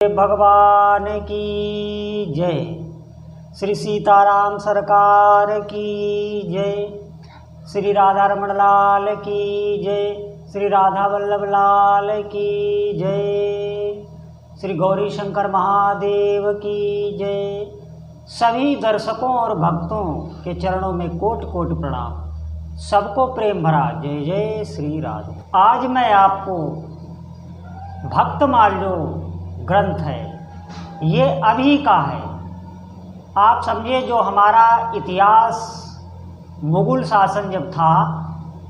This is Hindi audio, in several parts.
भगवान की जय। श्री सीताराम सरकार की जय। श्री राधा रमण लाल की जय। श्री राधा वल्लभ लाल की जय। श्री गौरी शंकर महादेव की जय। सभी दर्शकों और भक्तों के चरणों में कोटि कोटि प्रणाम। सबको प्रेम भरा जय जय श्री राधे। आज मैं आपको भक्तमाल जो ग्रंथ है ये अभी का है। आप समझिए जो हमारा इतिहास मुगल शासन जब था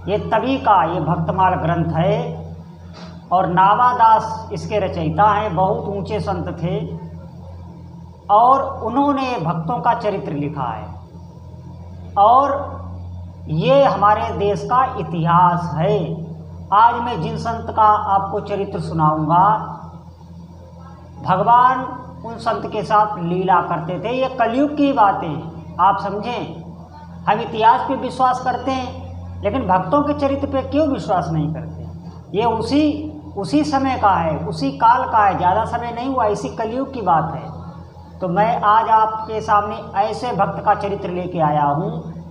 ये तभी का ये भक्तमाल ग्रंथ है। और नावादास इसके रचयिता हैं, बहुत ऊंचे संत थे और उन्होंने भक्तों का चरित्र लिखा है। और ये हमारे देश का इतिहास है। आज मैं जिन संत का आपको चरित्र सुनाऊंगा, भगवान उन संत के साथ लीला करते थे। ये कलयुग की बातें आप समझें। हम इतिहास पे विश्वास करते हैं लेकिन भक्तों के चरित्र पे क्यों विश्वास नहीं करते। ये उसी समय का है, उसी काल का है, ज़्यादा समय नहीं हुआ, इसी कलयुग की बात है। तो मैं आज आपके सामने ऐसे भक्त का चरित्र लेके आया हूँ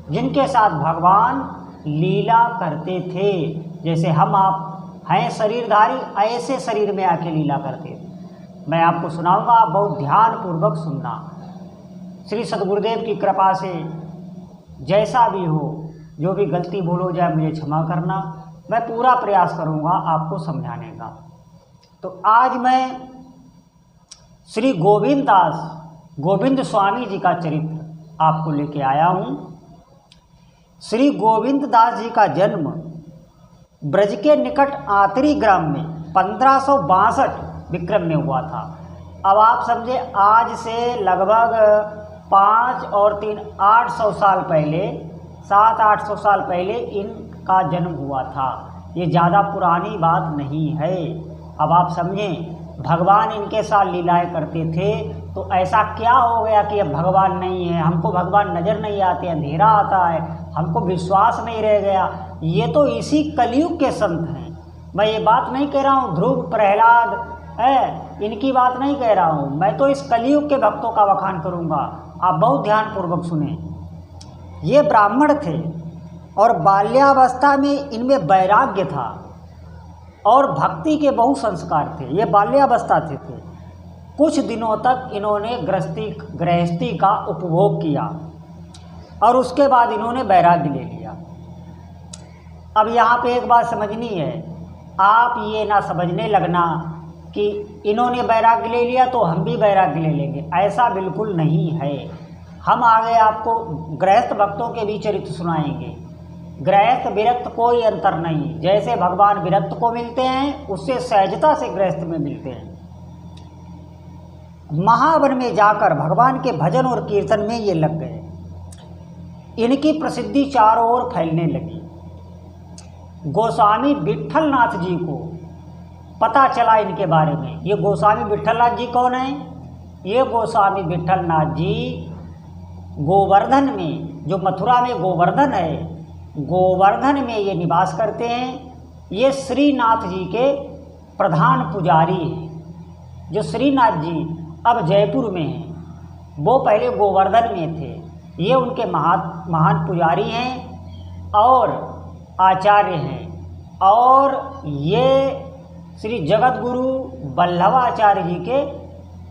जिनके साथ भगवान लीला करते थे। जैसे हम आप हैं शरीरधारी, ऐसे शरीर में आके लीला करते थे। मैं आपको सुनाऊंगा, आप बहुत ध्यानपूर्वक सुनना। श्री सद्गुरुदेव की कृपा से जैसा भी हो, जो भी गलती भूल हो जाए मुझे क्षमा करना। मैं पूरा प्रयास करूंगा आपको समझाने का। तो आज मैं श्री गोविंद स्वामी जी का चरित्र आपको लेके आया हूँ। श्री गोविंद दास जी का जन्म ब्रज के निकट आतरी ग्राम में 1562 विक्रम में हुआ था। अब आप समझे आज से लगभग 5 और 3 800 साल पहले, 700-800 साल पहले इनका जन्म हुआ था। ये ज़्यादा पुरानी बात नहीं है। अब आप समझें, भगवान इनके साथ लीलाएं करते थे तो ऐसा क्या हो गया कि अब भगवान नहीं है, हमको भगवान नज़र नहीं आते, अंधेरा आता है, हमको विश्वास नहीं रह गया। ये तो इसी कलयुग के संत हैं। मैं ये बात नहीं कह रहा हूँ ध्रुव प्रहलाद है, इनकी बात नहीं कह रहा हूँ। मैं तो इस कलयुग के भक्तों का बखान करूँगा। आप बहुत ध्यानपूर्वक सुने। ये ब्राह्मण थे और बाल्यावस्था में इनमें वैराग्य था और भक्ति के बहुत संस्कार थे। ये बाल्यावस्था थे। कुछ दिनों तक इन्होंने गृहस्थी का उपभोग किया और उसके बाद इन्होंने वैराग्य ले लिया। अब यहाँ पे एक बात समझनी है, आप ये ना समझने लगना कि इन्होंने वैराग्य ले लिया तो हम भी वैराग्य ले लेंगे, ऐसा बिल्कुल नहीं है। हम आगे आपको गृहस्थ भक्तों के भी चरित्र सुनाएंगे। गृहस्थ विरक्त कोई अंतर नहीं। जैसे भगवान विरक्त को मिलते हैं उससे सहजता से गृहस्थ में मिलते हैं। महावन में जाकर भगवान के भजन और कीर्तन में ये लग गए। इनकी प्रसिद्धि चारों ओर फैलने लगी। गोस्वामी विट्ठलनाथ जी को पता चला इनके बारे में। ये गोस्वामी विट्ठलनाथ जी कौन है? ये गोस्वामी विट्ठलनाथ जी गोवर्धन में, जो मथुरा में गोवर्धन है, गोवर्धन में ये निवास करते हैं। ये श्रीनाथ जी के प्रधान पुजारी हैं। जो श्रीनाथ जी अब जयपुर में हैं, वो पहले गोवर्धन में थे। ये उनके महान पुजारी हैं और आचार्य हैं। और ये श्री जगत गुरु वल्लभाचार्य जी के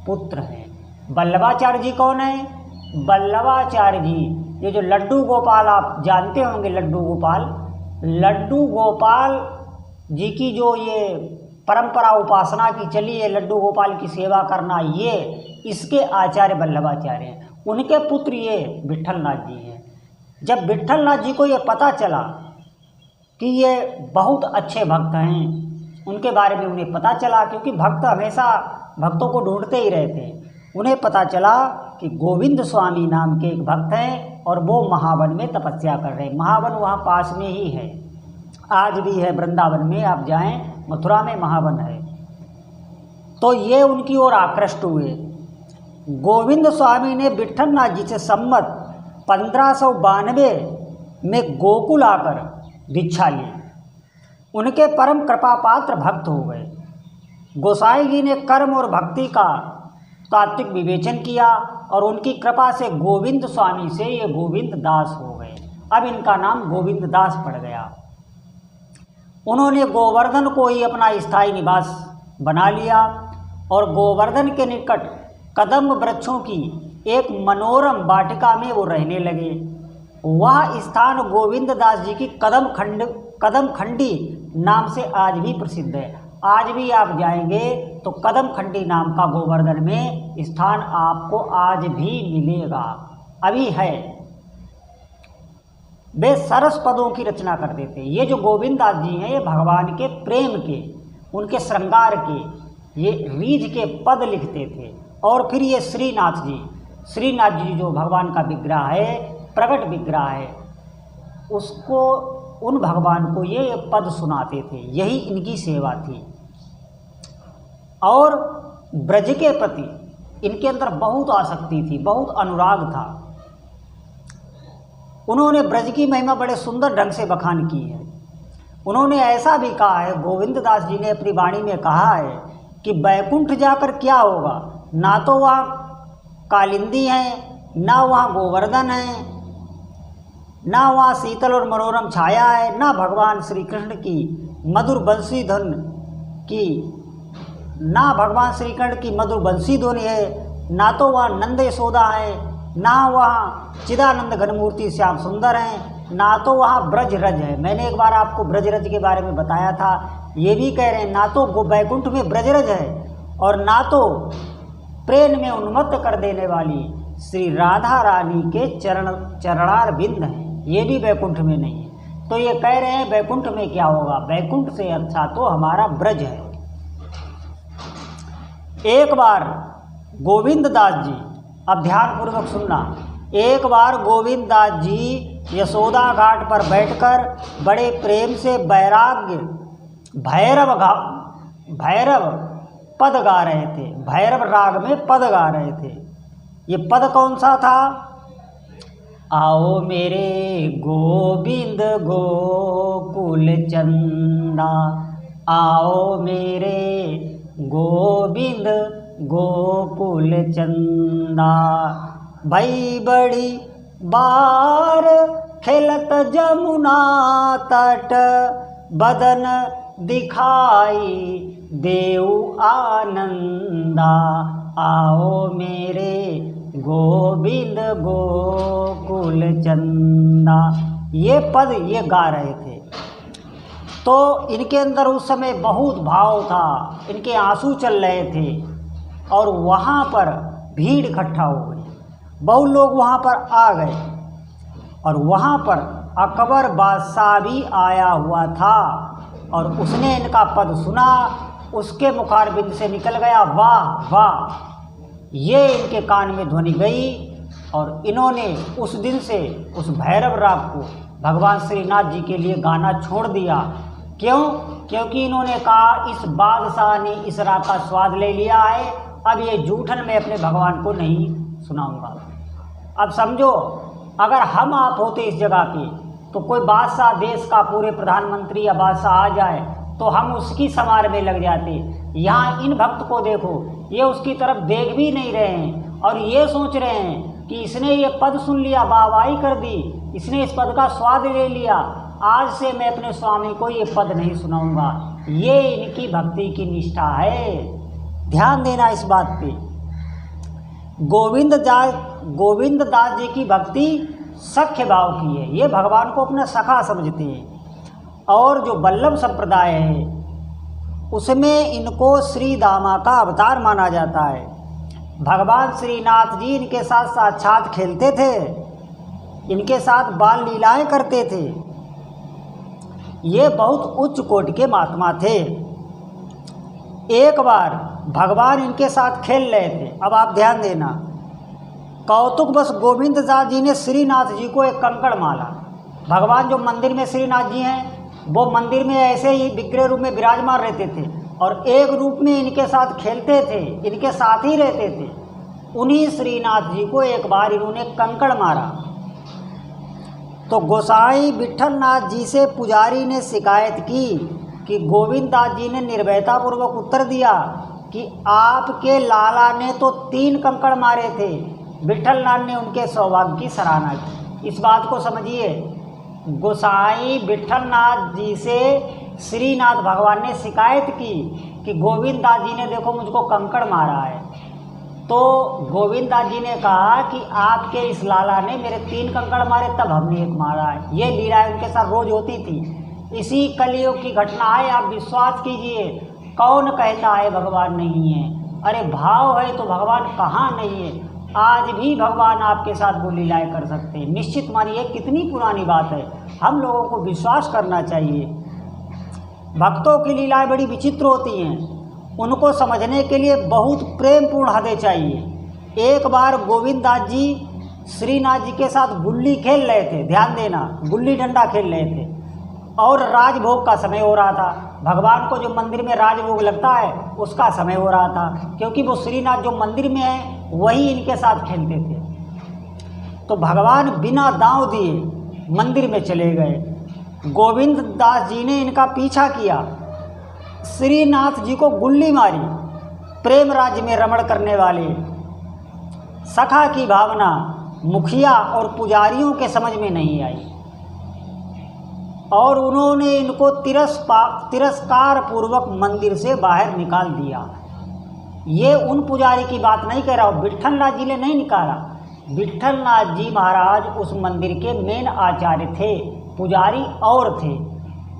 पुत्र हैं। वल्लभाचार्य जी कौन है? वल्लभाचार्य जी ये जो लड्डू गोपाल, आप जानते होंगे लड्डू गोपाल जी की जो ये परंपरा उपासना की चली है, लड्डू गोपाल की सेवा करना, ये इसके आचार्य वल्लभाचार्य हैं। उनके पुत्र ये विट्ठलनाथ जी हैं। जब विट्ठलनाथ जी को ये पता चला कि ये बहुत अच्छे भक्त हैं, उनके बारे में उन्हें पता चला, क्योंकि भक्त हमेशा भक्तों को ढूंढते ही रहते हैं। उन्हें पता चला कि गोविंद स्वामी नाम के एक भक्त हैं और वो महावन में तपस्या कर रहे हैं। महावन वहाँ पास में ही है, आज भी है वृंदावन में, आप जाएं, मथुरा में महावन है। तो ये उनकी ओर आकृष्ट हुए। गोविंद स्वामी ने विट्ठलनाथ जी से संमत 1592 में गोकुल आकर दीक्षा ली। उनके परम कृपा पात्र भक्त हो गए। गोसाई जी ने कर्म और भक्ति का तात्विक विवेचन किया और उनकी कृपा से गोविंद स्वामी से ये गोविंद दास हो गए। अब इनका नाम गोविंद दास पड़ गया। उन्होंने गोवर्धन को ही अपना स्थायी निवास बना लिया और गोवर्धन के निकट कदम वृक्षों की एक मनोरम वाटिका में वो रहने लगे। वह स्थान गोविंद दास जी की कदम खंडी नाम से आज भी प्रसिद्ध है। आज भी आप जाएंगे तो कदम खंडी नाम का गोवर्धन में स्थान आपको आज भी मिलेगा, अभी है। वे सरस पदों की रचना करते थे। ये जो गोविंद दास जी हैं ये भगवान के प्रेम के, उनके श्रृंगार के, ये रीझ के पद लिखते थे। और फिर ये श्रीनाथ जी जो भगवान का विग्रह है, प्रकट विग्रह है, उसको उन भगवान को ये पद सुनाते थे। यही इनकी सेवा थी। और ब्रज के प्रति इनके अंदर बहुत आसक्ति थी, बहुत अनुराग था। उन्होंने ब्रज की महिमा बड़े सुंदर ढंग से बखान की है। उन्होंने ऐसा भी कहा है, गोविंद दास जी ने अपनी वाणी में कहा है कि बैकुंठ जाकर क्या होगा, ना तो वहाँ कालिंदी है, ना वहाँ गोवर्धन है, ना वहाँ शीतल और मनोरम छाया है, ना भगवान श्री कृष्ण की मधुर बंसी धुन की, ना भगवान श्री कृष्ण की मधुर बंसी ध्वनि है, ना तो वहाँ नंद यशोदा है, ना वहाँ चिदानंद घनमूर्ति श्याम सुंदर हैं, ना तो वहाँ ब्रज रज है। मैंने एक बार आपको ब्रज रज के बारे में बताया था। ये भी कह रहे हैं ना तो बैकुंठ में ब्रज रज है और ना तो प्रेम में उन्मत्त कर देने वाली श्री राधा रानी के चरणार बिंद हैं, ये भी बैकुंठ में नहीं है। तो ये कह रहे हैं बैकुंठ में क्या होगा, बैकुंठ से अच्छा तो हमारा ब्रज है। एक बार गोविंद दास जी, अब ध्यानपूर्वक सुनना, एक बार गोविंद दास जी यशोदा घाट पर बैठकर बड़े प्रेम से भैरव पद गा रहे थे। भैरव राग में पद गा रहे थे। ये पद कौन सा था? आओ मेरे गोविंद गोकुल चंदा, आओ मेरे गोविंद गोकुल चंदा, भई बड़ी बार खेलत जमुना तट, बदन दिखाई देऊ आनंदा, आओ मेरे गोविंद गोकुल चंदा। ये पद ये गा रहे थे। तो इनके अंदर उस समय बहुत भाव था, इनके आंसू चल रहे थे और वहाँ पर भीड़ इकट्ठा हो गई। बहुत लोग वहाँ पर आ गए और वहाँ पर अकबर बादशाह भी आया हुआ था और उसने इनका पद सुना। उसके मुखारबिंद से निकल गया वाह वाह, ये इनके कान में ध्वनि गई और इन्होंने उस दिन से उस भैरव राग को भगवान श्रीनाथ जी के लिए गाना छोड़ दिया। क्यों? क्योंकि इन्होंने कहा इस बादशाह ने इस राग का स्वाद ले लिया है, अब ये जूठन में अपने भगवान को नहीं सुनाऊंगा। अब समझो, अगर हम आप होते इस जगह पे तो कोई बादशाह, देश का पूरे प्रधानमंत्री या बादशाह आ जाए तो हम उसकी समार में लग जाते। यहाँ इन भक्त को देखो, ये उसकी तरफ देख भी नहीं रहे हैं और ये सोच रहे हैं कि इसने ये पद सुन लिया, वाहवाही कर दी, इसने इस पद का स्वाद ले लिया, आज से मैं अपने स्वामी को ये पद नहीं सुनाऊंगा। ये इनकी भक्ति की निष्ठा है। ध्यान देना इस बात पे। गोविंद दास जी की भक्ति सख्य भाव की है। ये भगवान को अपना सखा समझते हैं। और जो वल्लभ संप्रदाय है उसमें इनको श्री दामा का अवतार माना जाता है। भगवान श्रीनाथ जी इनके साथ साक्षात खेलते थे, इनके साथ बाल लीलाएं करते थे। ये बहुत उच्च कोटि के महात्मा थे। एक बार भगवान इनके साथ खेल रहे थे। अब आप ध्यान देना, कौतुक बस गोविंद दास जी ने श्रीनाथ जी को एक कंकड़ माला। भगवान जो मंदिर में श्रीनाथ जी हैं वो मंदिर में ऐसे ही विग्रह रूप में विराजमान रहते थे और एक रूप में इनके साथ खेलते थे, इनके साथ ही रहते थे। उन्हीं श्रीनाथ जी को एक बार इन्होंने कंकड़ मारा तो गोसाई विठल नाथ जी से पुजारी ने शिकायत की कि गोविंद दास जी ने निर्भयतापूर्वक उत्तर दिया कि आपके लाला ने तो 3 कंकड़ मारे थे। विठल नाथ ने उनके सौभाग्य की सराहना की। इस बात को समझिए, गोसाई विठल नाथ जी से श्रीनाथ भगवान ने शिकायत की कि गोविंद दास जी ने देखो मुझको कंकड़ मारा है। तो गोविंद दास जी ने कहा कि आपके इस लाला ने मेरे 3 कंकड़ मारे, तब हमने 1 मारा है। ये लीलाएं उनके साथ रोज होती थी। इसी कलयुग की घटना है। आप विश्वास कीजिए, कौन कहता है भगवान नहीं है? अरे भाव है तो भगवान कहाँ नहीं है? आज भी भगवान आपके साथ वो लीलाएं कर सकते हैं। निश्चित मानिए, कितनी पुरानी बात है, हम लोगों को विश्वास करना चाहिए। भक्तों की लीलाएं बड़ी विचित्र होती हैं। उनको समझने के लिए बहुत प्रेमपूर्ण हृदय चाहिए। एक बार गोविंद दास जी श्रीनाथ जी के साथ गुल्ली खेल रहे थे। ध्यान देना, गुल्ली डंडा खेल रहे थे और राजभोग का समय हो रहा था। भगवान को जो मंदिर में राजभोग लगता है उसका समय हो रहा था, क्योंकि वो श्रीनाथ जो मंदिर में है वही इनके साथ खेलते थे। तो भगवान बिना दांव दिए मंदिर में चले गए। गोविंद दास जी ने इनका पीछा किया, श्रीनाथ जी को गुल्ली मारी। प्रेम राज्य में रमण करने वाले सखा की भावना मुखिया और पुजारियों के समझ में नहीं आई और उन्होंने इनको तिरस्कार पूर्वक मंदिर से बाहर निकाल दिया। ये उन पुजारी की बात नहीं कह रहा हूँ, विठल नाथ जी ने नहीं निकाला। विठल नाथ जी महाराज उस मंदिर के मेन आचार्य थे, पुजारी और थे।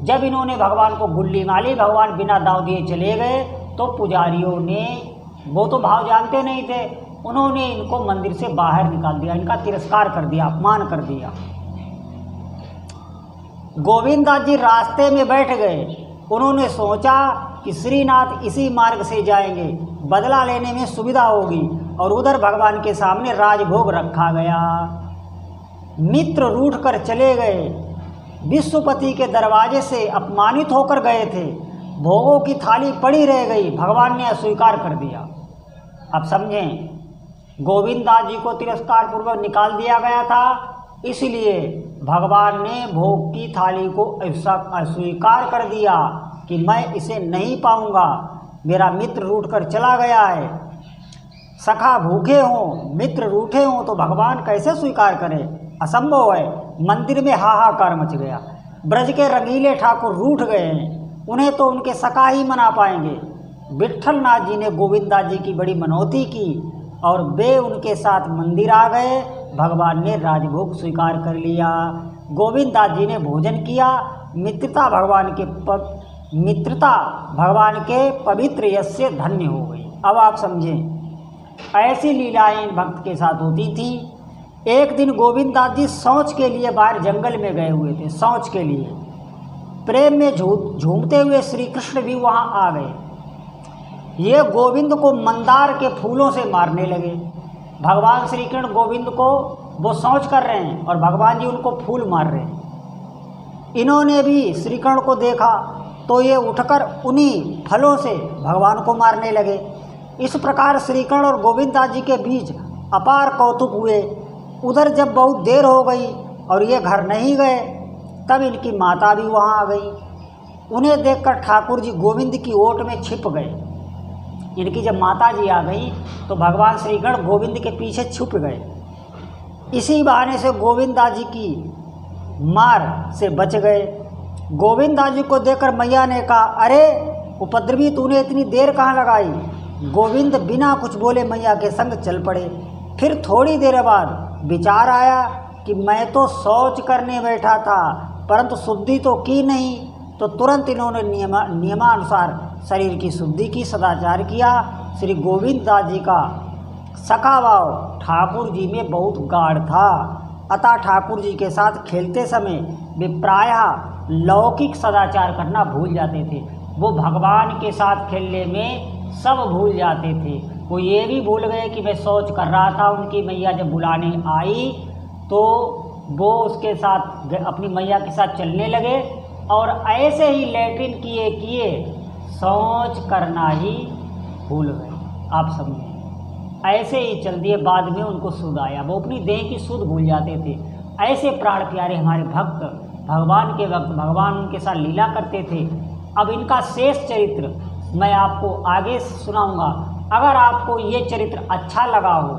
जब इन्होंने भगवान को गुल्ली मारी, भगवान बिना दांव दिए चले गए, तो पुजारियों ने, वो तो भाव जानते नहीं थे, उन्होंने इनको मंदिर से बाहर निकाल दिया, इनका तिरस्कार कर दिया, अपमान कर दिया। गोविंद दास जी रास्ते में बैठ गए। उन्होंने सोचा कि श्रीनाथ इसी मार्ग से जाएंगे, बदला लेने में सुविधा होगी। और उधर भगवान के सामने राजभोग रखा गया। मित्र रूठ कर चले गए, विश्वपति के दरवाजे से अपमानित होकर गए थे, भोगों की थाली पड़ी रह गई, भगवान ने अस्वीकार कर दिया। अब समझें, गोविंद दास जी को तिरस्कार पूर्वक निकाल दिया गया था, इसलिए भगवान ने भोग की थाली को अस्वीकार कर दिया कि मैं इसे नहीं पाऊंगा, मेरा मित्र रूठ कर चला गया है। सखा भूखे हों, मित्र रूठे हों तो भगवान कैसे स्वीकार करें? असंभव है। मंदिर में हाहाकार मच गया। ब्रज के रंगीले ठाकुर रूठ गए हैं, उन्हें तो उनके सखा ही मना पाएंगे। विठल नाथ जी ने गोविंद दास जी की बड़ी मनौती की और वे उनके साथ मंदिर आ गए। भगवान ने राजभोग स्वीकार कर लिया। गोविंद दास जी ने भोजन किया। मित्रता भगवान के पवित्र यश से धन्य हो गई। अब आप समझें, ऐसी लीलाएं भक्त के साथ होती थी। एक दिन गोविंद दास जी शौच के लिए बाहर जंगल में गए हुए थे, शौच के लिए। प्रेम में झूमते हुए श्री कृष्ण भी वहां आ गए। ये गोविंद को मंदार के फूलों से मारने लगे। भगवान श्री कृष्ण गोविंद को, वो शौच कर रहे हैं और भगवान जी उनको फूल मार रहे हैं। इन्होंने भी श्री कृष्ण को देखा तो ये उठकर उन्हीं फलों से भगवान को मारने लगे। इस प्रकार श्री कृष्ण और गोविंद दास जी के बीच अपार कौतुक हुए। उधर जब बहुत देर हो गई और ये घर नहीं गए, तब इनकी माता भी वहाँ आ गई। उन्हें देखकर ठाकुर जी गोविंद की ओट में छिप गए। इनकी जब माता जी आ गई तो भगवान श्री कृष्ण गोविंद के पीछे छुप गए। इसी बहाने से गोविंद दास जी की मार से बच गए। गोविंद दास जी को देखकर मैया ने कहा, अरे उपद्रवी, तूने इतनी देर कहाँ लगाई? गोविंद बिना कुछ बोले मैया के संग चल पड़े। फिर थोड़ी देर बाद विचार आया कि मैं तो शौच करने बैठा था, परंतु शुद्धि तो की नहीं। तो तुरंत इन्होंने नियमानुसार शरीर की शुद्धि की, सदाचार किया। श्री गोविंद दास जी का सखा भाव ठाकुर जी में बहुत गाढ़ था, अतः ठाकुर जी के साथ खेलते समय वे प्रायः लौकिक सदाचार करना भूल जाते थे। वो भगवान के साथ खेलने में सब भूल जाते थे। वो ये भी भूल गए कि मैं शौच कर रहा था। उनकी मैया जब बुलाने आई तो वो उसके साथ, अपनी मैया के साथ चलने लगे और ऐसे ही लैट्रिन किए किए शौच करना ही भूल गए। आप समझें, ऐसे ही चल दिए। बाद में उनको सुध आया, वो अपनी देह की सुध भूल जाते थे। ऐसे प्राण प्यारे हमारे भक्त, भगवान के वक्त भगवान उनके साथ लीला करते थे। अब इनका शेष चरित्र मैं आपको आगे सुनाऊंगा। अगर आपको ये चरित्र अच्छा लगा हो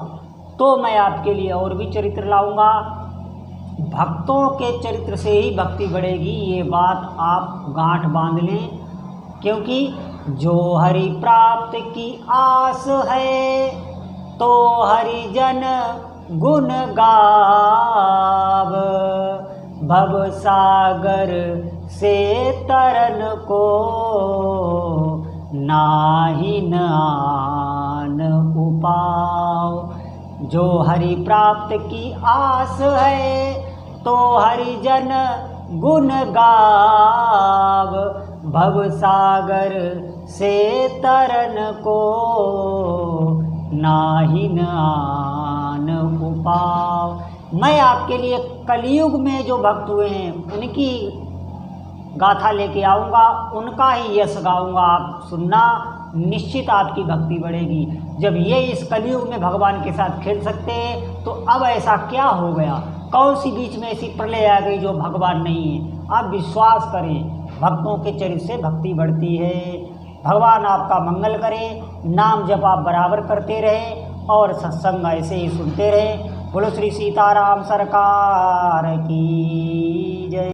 तो मैं आपके लिए और भी चरित्र लाऊंगा। भक्तों के चरित्र से ही भक्ति बढ़ेगी, ये बात आप गांठ बांध लें, क्योंकि जो हरि प्राप्त की आस है तो हरिजन गुण गाव, भव सागर से तरन को नाहि न आन उपाव। जो हरि प्राप्त की आस है तो हरिजन गुण गाव, भव सागर से तरन को नाहि न आन उपाव। मैं आपके लिए कलयुग में जो भक्त हुए हैं उनकी गाथा लेके आऊँगा, उनका ही यश गाऊँगा। आप सुनना, निश्चित आपकी भक्ति बढ़ेगी। जब ये इस कलयुग में भगवान के साथ खेल सकते हैं तो अब ऐसा क्या हो गया, कौन सी बीच में ऐसी प्रलय आ गई जो भगवान नहीं है। आप विश्वास करें, भक्तों के चरित्र से भक्ति बढ़ती है। भगवान आपका मंगल करे, नाम जप आप बराबर करते रहें और सत्संग ऐसे ही सुनते रहें। बोलो श्री सीताराम सरकार की जय।